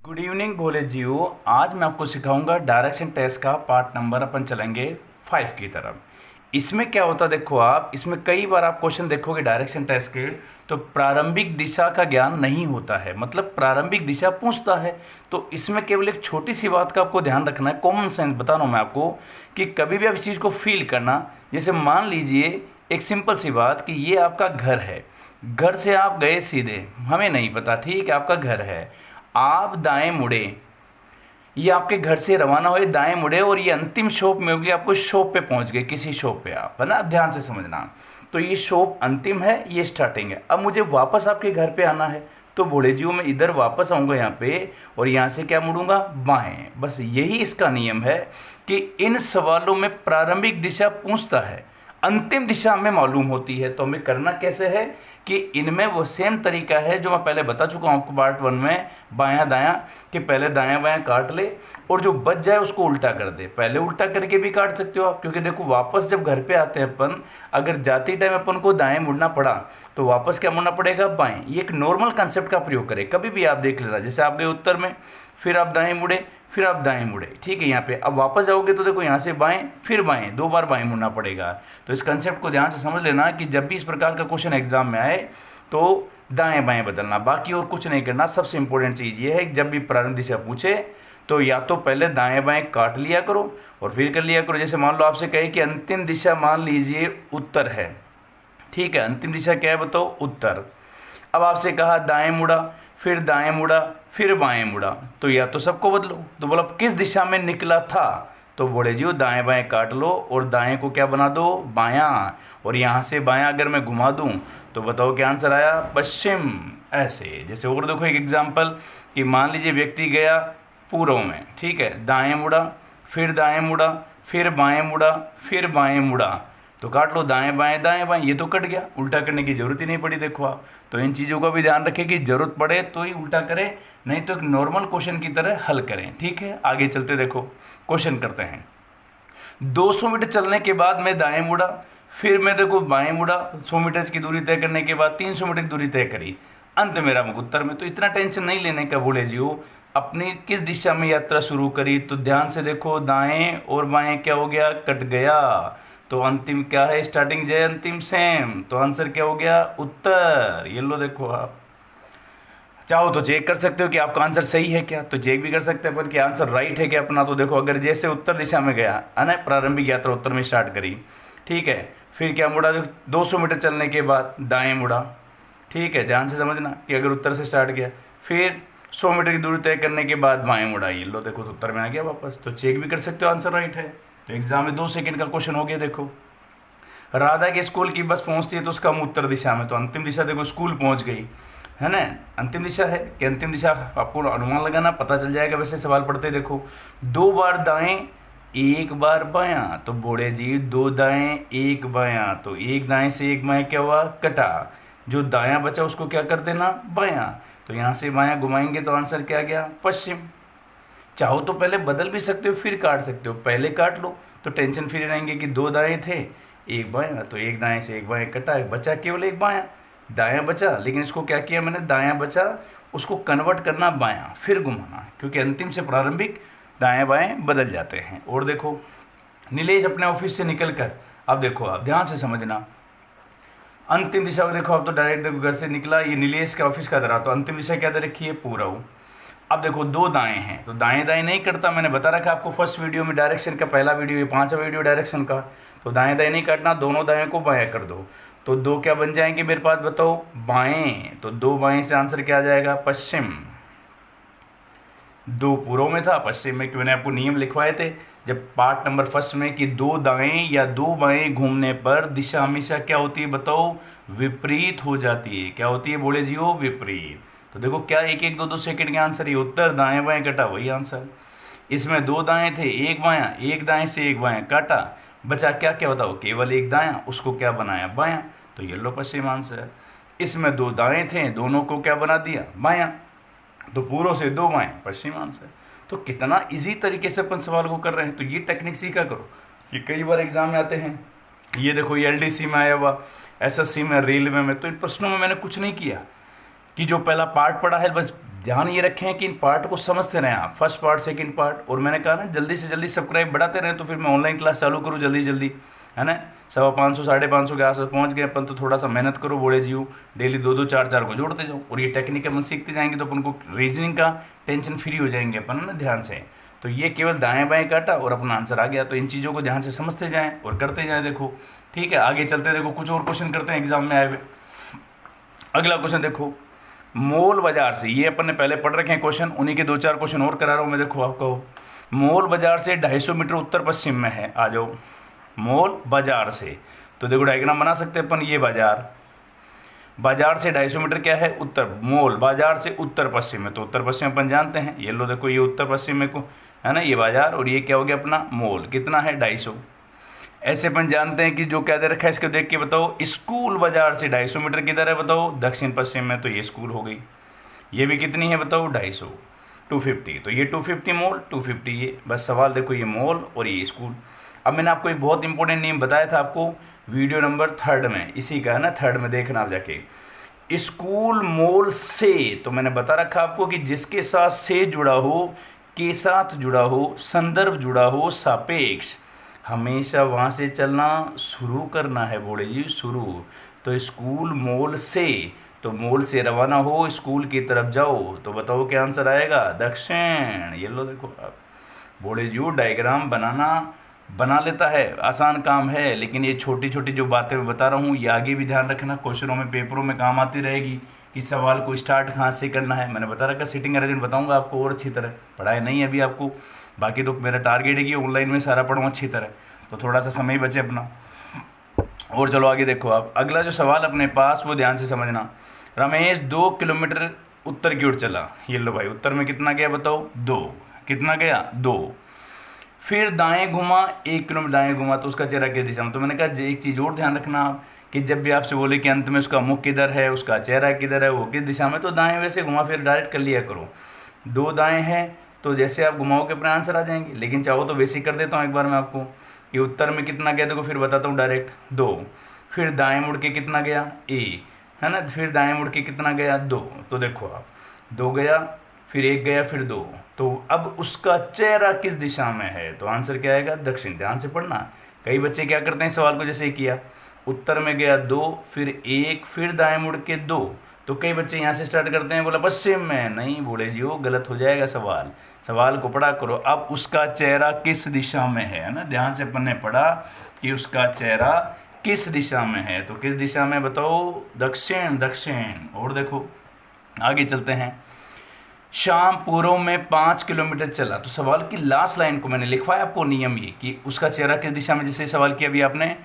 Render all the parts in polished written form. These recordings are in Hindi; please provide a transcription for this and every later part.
गुड इवनिंग भोले जियो। आज मैं आपको सिखाऊंगा डायरेक्शन टेस्ट का पार्ट नंबर अपन चलेंगे 5 की तरफ। इसमें क्या होता देखो आप, इसमें कई बार आप क्वेश्चन देखोगे डायरेक्शन टेस्ट के, तो प्रारंभिक दिशा का ज्ञान नहीं होता है, मतलब प्रारंभिक दिशा पूछता है। तो इसमें केवल एक छोटी सी बात का आपको ध्यान रखना है, कॉमन सेंस बता रहा हूँ मैं आपको, कि कभी भी आप इस चीज़ को फील करना। जैसे मान लीजिए एक सिंपल सी बात कि ये आपका घर है, घर से आप गए सीधे, हमें नहीं पता, ठीक है, आपका घर है, आप दाएं मुड़े, ये आपके घर से रवाना हुए, दाएं मुड़े और ये अंतिम शॉप में होगी, आपको शॉप पे पहुंच गए, किसी शॉप पे आप, है ना, ध्यान से समझना। तो ये शॉप अंतिम है, ये स्टार्टिंग है। अब मुझे वापस आपके घर पे आना है, तो बूढ़े जी मैं इधर वापस आऊँगा यहाँ पे, और यहाँ से क्या मुड़ूंगा, बाएं। बस यही इसका नियम है कि इन सवालों में प्रारंभिक दिशा पूछता है, अंतिम दिशा हमें मालूम होती है। तो हमें करना कैसे है कि इनमें वो सेम तरीका है जो मैं पहले बता चुका हूँ आपको पार्ट 1 में, बायां दायां, कि पहले दायां बायां काट ले और जो बच जाए उसको उल्टा कर दे। पहले उल्टा करके भी काट सकते हो आप, क्योंकि देखो वापस जब घर पे आते हैं अपन, अगर जाते टाइम अपन को दाएं मुड़ना पड़ा तो वापस क्या मुड़ना पड़ेगा, बाएं। ये एक नॉर्मल कंसेप्ट का प्रयोग करें, कभी भी आप देख लेना। जैसे आप गए उत्तर में, फिर आप दाएं मुड़े, फिर आप दाएं मुड़े, ठीक है। यहाँ पे अब वापस जाओगे तो देखो यहाँ से बाएं फिर बाएं, 2 बार बाएं मुड़ना पड़ेगा। तो इस कंसेप्ट को ध्यान से समझ लेना कि जब भी इस प्रकार का क्वेश्चन एग्जाम में आए तो दाएं बाएं बदलना, बाकी और कुछ नहीं करना। सबसे इंपॉर्टेंट चीज़ ये है कि जब भी प्रारंभ दिशा पूछे तो या तो पहले दाएं बाएं काट लिया करो और फिर कर लिया करो। जैसे मान लो आपसे कहे कि अंतिम दिशा मान लीजिए उत्तर है, ठीक है, अंतिम दिशा क्या है बताओ, उत्तर। अब आपसे कहा दाएं मुड़ा, फिर दाएं मुड़ा, फिर बाएं मुड़ा, तो या तो सबको बदलो। तो बोला किस दिशा में निकला था, तो बोले जी दाएं बाएं काट लो और दाएं को क्या बना दो, बायां। और यहाँ से बायां अगर मैं घुमा दूँ तो बताओ क्या आंसर आया, पश्चिम। ऐसे जैसे और देखो एक एग्जाम्पल, कि मान लीजिए व्यक्ति गया पूर्व में, ठीक है, दाएं मुड़ा, फिर दाएं मुड़ा, फिर बाएं मुड़ा, फिर बाएं मुड़ा, तो काट लो दाएं बाएं, ये तो कट गया, उल्टा करने की जरूरत ही नहीं पड़ी। देखो आप, तो इन चीज़ों का भी ध्यान रखें कि जरूरत पड़े तो ही उल्टा करें, नहीं तो एक नॉर्मल क्वेश्चन की तरह हल करें, ठीक है। आगे चलते देखो, क्वेश्चन करते हैं। 200 मीटर चलने के बाद मैं दाएं मुड़ा, फिर मैं देखो बाएं मुड़ा, 100 मीटर की दूरी तय करने के बाद 300 मीटर की दूरी तय करी, अंत मेरा मुख उत्तर में। तो इतना टेंशन नहीं लेने का बोले जी हो, अपनी किस दिशा में यात्रा शुरू करी, तो ध्यान से देखो, दाएं और बाएं क्या हो गया, कट गया। तो अंतिम क्या है, स्टार्टिंग जय अंतिम सेम, तो आंसर क्या हो गया, उत्तर। ये लो देखो आप, चाहो तो चेक कर सकते हो कि आपका आंसर सही है क्या, तो चेक भी कर सकते हैं अपन कि आंसर राइट है क्या अपना। तो देखो अगर जैसे उत्तर दिशा में गया है ना, प्रारंभिक यात्रा उत्तर में स्टार्ट करी, ठीक है, फिर क्या मुड़ा, देखो 200 मीटर चलने के बाद दाएं मुड़ा, ठीक है, ध्यान से समझना कि अगर उत्तर से स्टार्ट किया, फिर 100 मीटर की दूरी तय करने के बाद बाएं मुड़ा, ये लो देखो तो उत्तर में आ गया वापस। तो चेक भी कर सकते हो आंसर राइट है। तो एग्जाम में 2 सेकंड का क्वेश्चन हो गया। देखो राधा के स्कूल की बस पहुंचती है तो उसका मुंह उत्तर दिशा में, तो अंतिम दिशा देखो स्कूल पहुंच गई, है ना, अंतिम दिशा है कि अंतिम दिशा, आपको अनुमान लगाना पता चल जाएगा। वैसे सवाल पढ़ते देखो, 2 बार दाएं 1 बार बायां, तो बोले जी 2 दाएं 1 बायां, तो 1 दाएं से 1 बायां क्या हुआ, कटा, जो दायां बचा उसको क्या कर देना, बायां। तो यहाँ से बायां घुमाएंगे तो आंसर क्या गया, पश्चिम। चाहो तो पहले बदल भी सकते हो, फिर काट सकते हो, पहले काट लो तो टेंशन फ्री रहेंगे कि 2 दाएं थे 1 बायां, तो 1 दाएं से 1 बायां कटा, बचा केवल 1 बायां, दायां बचा। लेकिन इसको क्या किया मैंने, दायां बचा, उसको कन्वर्ट करना बायां, फिर घुमाना, क्योंकि अंतिम से प्रारंभिक दाएं बाएं बदल जाते हैं। और देखो नीलेश अपने ऑफिस से निकल कर, अब देखो आप ध्यान से समझना, अंतिम दिशा को देखो, अब तो डायरेक्ट देखो घर से निकला, ये नीलेश के ऑफिस का दरा, तो अंतिम दिशा क्या दे रखी है, पूर्व। अब देखो 2 दाएं हैं, तो दाएं दाएं नहीं करता, मैंने बता रखा आपको फर्स्ट वीडियो में, डायरेक्शन का पहला वीडियो, ये 5वां वीडियो डायरेक्शन का। तो दाएं दाएं नहीं काटना, दोनों दाएं को बाएं कर दो, तो 2 क्या बन जाएंगे मेरे पास बताओ, बाएं। तो 2 बाएं से आंसर क्या आ जाएगा, पश्चिम। 2 पूर्व में था, पश्चिम में, क्यों, मैंने आपको नियम लिखवाए थे जब पार्ट नंबर फर्स्ट में, कि 2 दाएं या 2 बाएं घूमने पर दिशा हमेशा क्या होती है बताओ, विपरीत हो जाती है। क्या होती है बोले जी हो, विपरीत। तो देखो क्या 1-1 2-2 सेकंड के आंसर, ये उत्तर, दाएं बाएं कटा, वही आंसर। इसमें 2 दाएं थे 1 बायां, 1 दाएं से 1 बायां काटा, बचा क्या क्या बताओ, केवल 1 दायां, उसको क्या बनाया, बायां, तो ये लो पश्चिम आंसर। इसमें 2 दाएं थे, दोनों को क्या बना दिया, बायां, तो पूर्व से 2 बाएं, पश्चिम आंसर। तो कितना इजी तरीके से अपन सवाल को कर रहे हैं, तो ये टेक्निक सीखा करो, ये कई बार एग्जाम में आते हैं। ये देखो ये LDC में आया हुआ, SSC में, रेलवे में, तो इन प्रश्नों में मैंने कुछ नहीं किया, कि जो पहला पार्ट पढ़ा है बस ध्यान ये रखें कि इन पार्ट को समझते रहें आप, फर्स्ट पार्ट सेकंड पार्ट। और मैंने कहा ना जल्दी से जल्दी सब्सक्राइब बढ़ाते रहें तो फिर मैं ऑनलाइन क्लास चालू करूँ जल्दी जल्दी, है ना। 550 550 के आसपास पहुँच गए अपन, तो थोड़ा सा मेहनत करो बोले जीव, डेली 2 2 4 4 को जोड़ते जाओ। और ये टेक्निक अपन सीखते जाएंगे तो अपन को रीजनिंग का टेंशन फ्री हो जाएंगे अपन, है ना, ध्यान से। तो ये केवल दाएं बाएं काटा और अपना आंसर आ गया। तो इन चीज़ों को ध्यान से समझते जाएं और करते जाएं। देखो ठीक है, आगे चलते देखो कुछ और क्वेश्चन करते हैं एग्जाम में आए हुए। अगला क्वेश्चन देखो, मोल बाजार से, ये अपन ने पहले पढ़ रखे हैं क्वेश्चन, उन्हीं के 2 4 क्वेश्चन और करा रहा हूँ मैं। देखो आपको, मोल बाजार से 250 मीटर उत्तर पश्चिम में है। आ जाओ, मोल बाजार से, तो देखो डायग्राम बना सकते हैं अपन। ये बाजार, बाजार से 250 मीटर क्या है, उत्तर। मोल बाजार से उत्तर पश्चिम में, तो उत्तर पश्चिम अपन जानते हैं। ये लो देखो, ये उत्तर पश्चिम में को है ना, ये बाजार, और ये क्या हो गया अपना मोल, कितना है 250। ऐसे अपन जानते हैं कि जो क्या दे रखा है इसको देख के बताओ, स्कूल बाजार से 250 मीटर किधर है बताओ, दक्षिण पश्चिम में, तो ये स्कूल हो गई। ये भी कितनी है बताओ, 250, 250, तो ये 250 मोल, 250 ये। बस सवाल देखो, ये मोल और ये स्कूल। अब मैंने आपको एक बहुत इंपॉर्टेंट नियम बताया था आपको वीडियो नंबर 3 में, इसी का है ना, 3 में देखना आप जाके। स्कूल मोल से, तो मैंने बता रखा आपको कि जिसके साथ से जुड़ा हो, के साथ जुड़ा हो, संदर्भ जुड़ा हो, सापेक्ष, हमेशा वहाँ से चलना शुरू करना है बोले जी, शुरू। तो स्कूल मोल से, तो मोल से रवाना हो, स्कूल की तरफ जाओ, तो बताओ क्या आंसर आएगा, दक्षिण। ये लो देखो आप, बोले जी डायग्राम बनाना बना लेता है, आसान काम है, लेकिन ये छोटी छोटी जो बातें मैं बता रहा हूँ ये आगे भी ध्यान रखना, क्वेश्चनों में पेपरों में काम आती रहेगी कि सवाल को स्टार्ट कहाँ से करना है। मैंने बता रखा, सिटिंग अरेंजमेंट बताऊंगा आपको और अच्छी तरह, पढ़ाई नहीं अभी आपको, बाकी तो मेरा टारगेट है कि ऑनलाइन में सारा पढ़ूँ अच्छी तरह, तो थोड़ा सा समय बचे अपना। और चलो आगे देखो आप, अगला जो सवाल अपने पास वो ध्यान से समझना। रमेश 2 किलोमीटर उत्तर की ओर चला। ये लो भाई, उत्तर में कितना गया बताओ, 2, कितना गया 2। फिर दाएं घुमा, 1 किलोमीटर दाएं घुमा, तो उसका चेहरा किस दिशा में। तो मैंने कहा एक चीज़ और ध्यान रखना आप, कि जब भी आपसे बोले कि अंत में उसका मुख किधर है, उसका चेहरा किधर है, वो किस दिशा में, तो दाएं वैसे घुमा, फिर डायरेक्ट कर लिया करो। 2 दाएं हैं तो जैसे आप घुमाओगे अपने आंसर आ जाएंगे, लेकिन चाहो तो वैसे ही कर देता हूँ एक बार मैं आपको, कि उत्तर में कितना गया देखो, फिर बताता हूँ डायरेक्ट 2। फिर दाएं मुड़ के कितना गया, 1, है ना। फिर दाएं मुड़ के कितना गया, 2, तो देखो आप 2 गया, फिर 1 गया, फिर 2, तो अब उसका चेहरा किस दिशा में है, तो आंसर क्या आएगा, दक्षिण। ध्यान से पढ़ना। कई बच्चे क्या करते हैं सवाल को जैसे ही किया, उत्तर में गया 2, फिर 1, फिर दाएं मुड़ के 2, तो कई बच्चे यहाँ से स्टार्ट करते हैं, बोला पश्चिम में, नहीं बोले जी वो गलत हो जाएगा सवाल। सवाल को पढ़ा करो, अब उसका चेहरा किस दिशा में है ना, ध्यान से अपन ने पढ़ा कि उसका चेहरा किस दिशा में है, तो किस दिशा में बताओ, दक्षिण, दक्षिण। और देखो आगे चलते हैं, शाम पूर्व में 5 किलोमीटर चला। तो सवाल की लास्ट लाइन को मैंने लिखवाया आपको नियम ये, कि उसका चेहरा किस दिशा में, जैसे सवाल किया अभी आपने,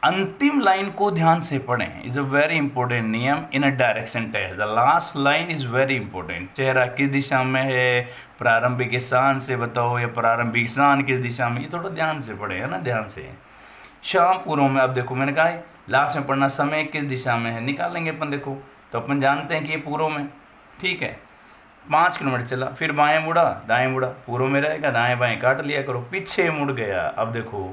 अंतिम लाइन को ध्यान से पढ़ें। इज अ वेरी इंपॉर्टेंट नियम in a direction test, the last line is very important. चेहरा किस दिशा में है, प्रारंभिक स्थान से बताओ, या प्रारंभिक स्थान किस दिशा में, ये थोड़ा ध्यान से पढ़े, है ना, ध्यान से। शाम पूर्व में, अब देखो मैंने कहा है लास्ट में पढ़ना, समय किस दिशा में है निकाल लेंगे अपन। देखो तो अपन जानते हैं कि ये पूर्व में, ठीक है। 5 किलोमीटर चला, फिर बाएं मुड़ा, दाएं मुड़ा, पूर्व में रहेगा, दाएं बाएं काट लिया करो, पीछे मुड़ गया। अब देखो,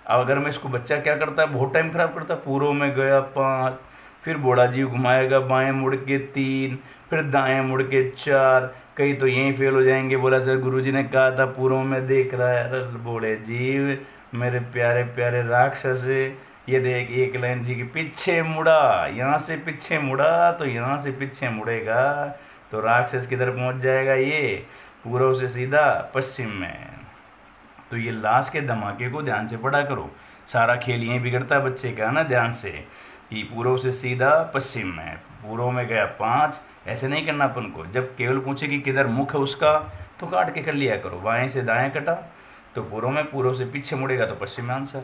अब अगर मैं इसको, बच्चा क्या करता है, बहुत टाइम खराब करता है, पूर्व में गया 5, फिर बोड़ा जी घुमाएगा, बाएं मुड़ के 3, फिर दाएं मुड़ के 4, कहीं तो यहीं फेल हो जाएंगे। बोला सर गुरुजी ने कहा था पूर्व में देख रहा है। अरे बोले जी मेरे प्यारे प्यारे राक्षस, ये देख एक लाइन जी के पीछे मुड़ा, यहाँ से पीछे मुड़ा तो यहाँ से पीछे मुड़ेगा, तो राक्षस किधर पहुँच जाएगा, ये पूर्व से सीधा पश्चिम में। तो ये लास्ट के धमाके को ध्यान से पढ़ा करो, सारा खेल यहीं बिगड़ता है बच्चे का ना, ध्यान से, कि पूर्व से सीधा पश्चिम में, पूर्व में गया 5, ऐसे नहीं करना अपन को। जब केवल पूछे कि किधर मुख है उसका, तो काट के कर लिया करो, बाएं से दाएं कटा तो पूर्व में, पूर्व से पीछे मुड़ेगा तो पश्चिम में आंसर।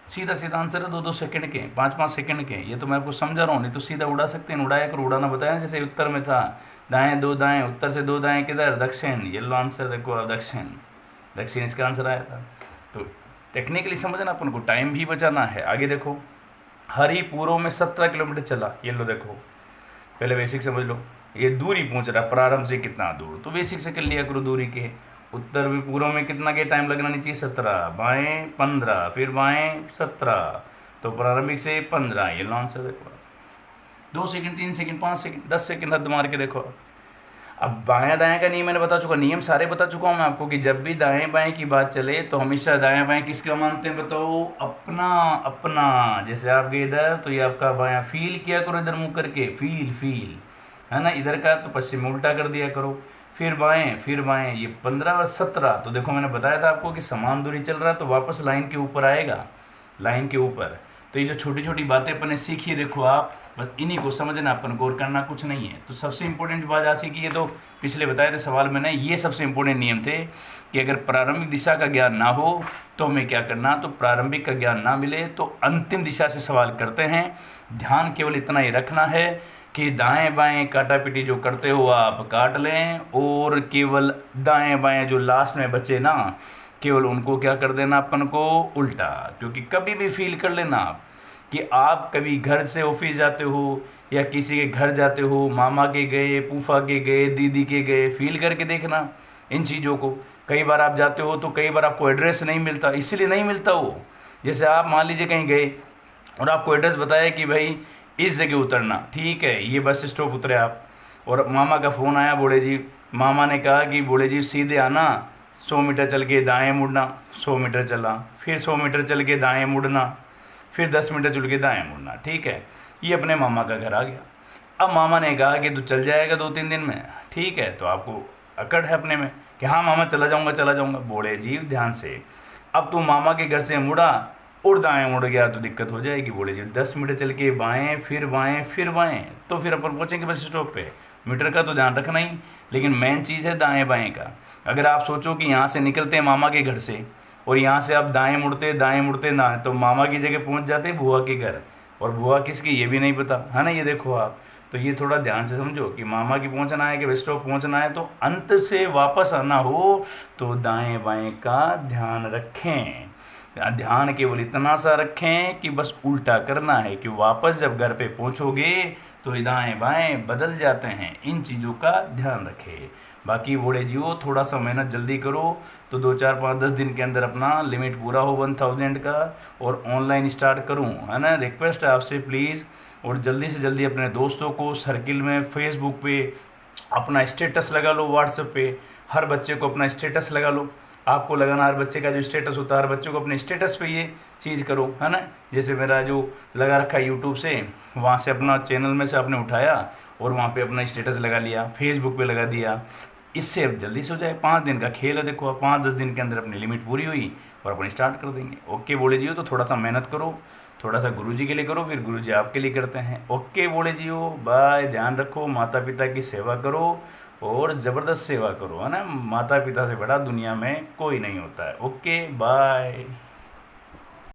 सीधा सीधा आंसर है, 2-2 सेकंड के, 5-5 सेकंड के। ये तो मैं आपको समझा रहा हूँ, नहीं तो सीधा उड़ा सकते हैं, उड़ाया करो, उड़ाना बताया जैसे उत्तर में था, दाएं 2 दाएं, उत्तर से 2 दाएं किधर, दक्षिण। ये लो आंसर देखो, दक्षिण, दक्षिण इसका आंसर आया था। तो टेक्निकली समझना, अपन को टाइम भी बचाना है। आगे देखो, हरि पूर्व में 17 किलोमीटर चला। ये लो देखो, पहले बेसिक समझ लो, ये दूरी पूछ रहा, प्रारंभ से कितना दूर, तो बेसिक से कर लिया करो दूरी के। उत्तर में पूर्व में कितना के टाइम लगना नहीं चाहिए, 17, बाएं 15, फिर बाएं 17, तो प्रारंभिक से 15। ये लो आंसर देखो, 2 सेकंड, 3 सेकंड, 5 सेकंड, 10 सेकंड हद मार के देखो। अब बायां दाएं का नियम मैंने बता चुका, नियम सारे बता चुका हूँ मैं आपको कि जब भी दाएं बाएं की बात चले तो हमेशा दायां बाएं किसका मानते हैं बताओ? अपना अपना। जैसे आप गए इधर तो ये आपका बायां, फील किया करो इधर मुंह करके, फील फील, है ना। इधर का तो पश्चिम में उल्टा कर दिया करो। फिर बाएं, ये 15 और 17, तो देखो मैंने बताया था आपको कि समान दूरी चल रहा है तो वापस लाइन के ऊपर आएगा, लाइन के ऊपर। तो ये जो छोटी छोटी बातें अपन ने सीखी देखो आप, बस इन्हीं को समझना, अपन को और करना कुछ नहीं है। तो सबसे इंपॉर्टेंट बात आज सीखी, ये तो पिछले बताए थे सवाल मैंने, ये सबसे इंपॉर्टेंट नियम थे कि अगर प्रारंभिक दिशा का ज्ञान ना हो तो हमें क्या करना, तो प्रारंभिक का ज्ञान ना मिले तो अंतिम दिशा से सवाल करते हैं। ध्यान केवल इतना ही रखना है कि दाएं बाएं काटा पीटी जो करते हो आप काट लें, और केवल दाएं बाएं जो लास्ट में बचे ना, केवल उनको क्या कर देना अपन को, उल्टा। क्योंकि कभी भी फील कर लेना आप कि आप कभी घर से ऑफिस जाते हो या किसी के घर जाते हो, मामा के गए, फूफा के गए, दीदी के गए, फील करके देखना इन चीज़ों को। कई बार आप जाते हो तो कई बार आपको एड्रेस नहीं मिलता, इसलिए नहीं मिलता वो। जैसे आप मान लीजिए कहीं गए और आपको एड्रेस बताया कि भाई इस जगह उतरना, ठीक है, ये बस स्टॉप उतरे आप, और मामा का फ़ोन आया, बोले जी, मामा ने कहा कि बोले जी सीधे आना, 100 मीटर चल के दाएं मुड़ना। 100 मीटर चला, फिर 100 मीटर चल के दाएं मुड़ना, फिर 10 मीटर चल के दाएं मुड़ना, ठीक है। ये अपने मामा का घर आ गया। अब मामा ने कहा कि तू चल जाएगा 2-3 दिन में, ठीक है। तो आपको अकड़ है अपने में कि हाँ मामा चला जाऊँगा चला जाऊँगा। बोले जी ध्यान से, अब तू मामा के घर से मुड़ा और दाएं मुड़ गया तो दिक्कत हो जाएगी। बोले जी 10 मीटर चल के बाएं, फिर बाएं, फिर बाएं, तो फिर अपन पहुँचेंगे बस स्टॉप पे। मीटर का तो ध्यान रखना ही, लेकिन मेन चीज़ है दाएं बाएं का। अगर आप सोचो कि यहाँ से निकलते हैं मामा के घर से और यहाँ से आप दाएं मुड़ते ना, तो मामा की जगह पहुँच जाते बुआ के घर, और बुआ किसकी ये भी नहीं पता, है ना। ये देखो आप, तो ये थोड़ा ध्यान से समझो कि मामा की पहुँचना है कि बस स्टॉप पहुँचना है, तो अंत से वापस आना हो तो दाएं बाएं का ध्यान रखें। ध्यान केवल इतना सा रखें कि बस उल्टा करना है, कि वापस जब घर पे पहुँचोगे तो दाएं बाएं बदल जाते हैं। इन चीज़ों का ध्यान रखें। बाकी बोले जियो, थोड़ा सा मेहनत जल्दी करो तो 2-4-5-10 दिन के अंदर अपना लिमिट पूरा हो 1000 का, और ऑनलाइन स्टार्ट करूं, है ना। रिक्वेस्ट है आपसे प्लीज़, और जल्दी से जल्दी अपने दोस्तों को सर्किल में, फेसबुक पे अपना स्टेटस लगा लो, व्हाट्सएप पे हर बच्चे को अपना स्टेटस लगा लो। आपको लगाना हर बच्चे का जो स्टेटस होता है, हर बच्चों को अपने स्टेटस पे ये चीज़ करो, है ना। जैसे मेरा जो लगा रखा है यूट्यूब से, वहाँ से अपना चैनल में से आपने उठाया और वहाँ पे अपना स्टेटस लगा लिया, फेसबुक पे लगा दिया। इससे अब जल्दी से हो जाए, 5 दिन का खेल है देखो, 5-10 दिन के अंदर अपनी लिमिट पूरी हुई और अपन स्टार्ट कर देंगे। ओके बोले जियो, तो थोड़ा सा मेहनत करो, थोड़ा सा गुरुजी के लिए करो, फिर गुरुजी आपके लिए करते हैं। ओके बोले जियो, बाय। ध्यान रखो, माता पिता की सेवा करो और ज़बरदस्त सेवा करो, है ना। माता पिता से बड़ा दुनिया में कोई नहीं होता है। Okay bye.